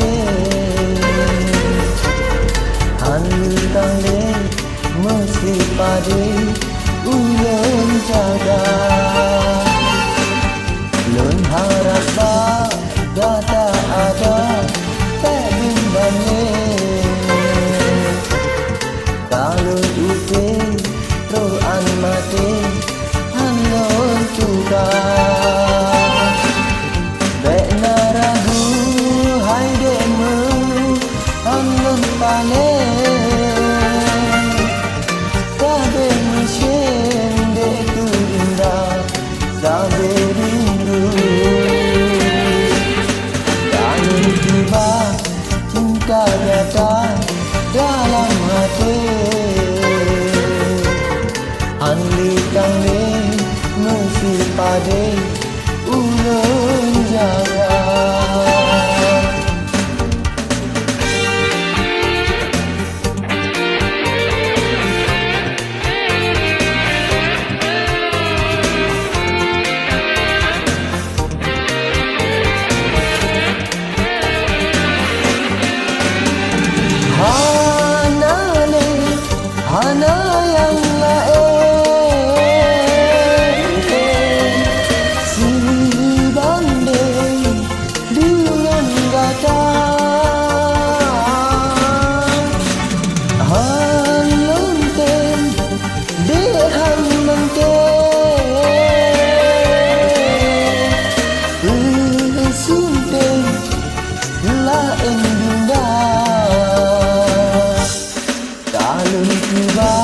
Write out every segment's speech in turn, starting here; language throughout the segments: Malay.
mate Hanlu tangle mesti pade ulun jaga Lun harap ba data ada tak bimbangnya Kalau ute roan mate hanlun tuga Bekna ragu hai demu hanlun pane Sabe mesin deku indah Sabe rindu Dan tiba cinta datang dalam hati Hanli tangle mesti pade ulun jaga Hana yang lain si banding dengan gata han lonten dehan lonten sunten lain bunda Kalau tiba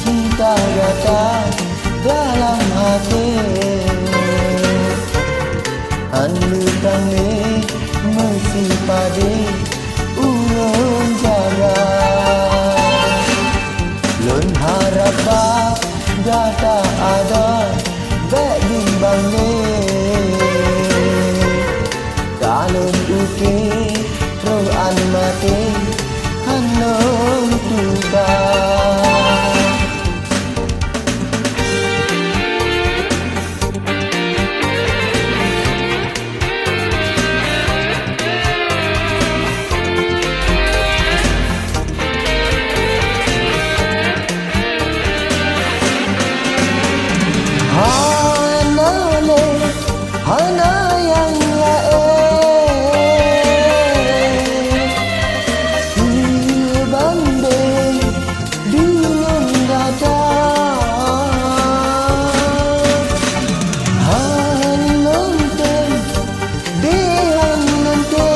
cinta datang dalam hati Hanlu tangle mesti pade ulun jaga Lun harap ba data ada bek bimbang le Kalau uke roan mate hanlun tuga Hana yang lain si banding dengan gata Han lonten dehan lonten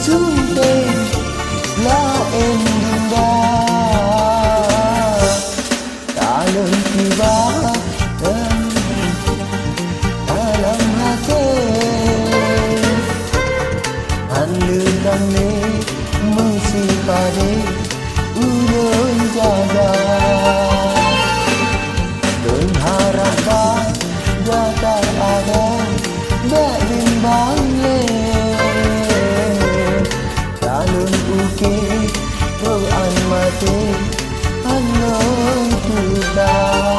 sunten lain bunda Kalau tiba dalam hati Hanlu tangle mesti pade ulun jaga Lun harap ba data ada bek bimbang le Calon uke roan mate hanlun tuga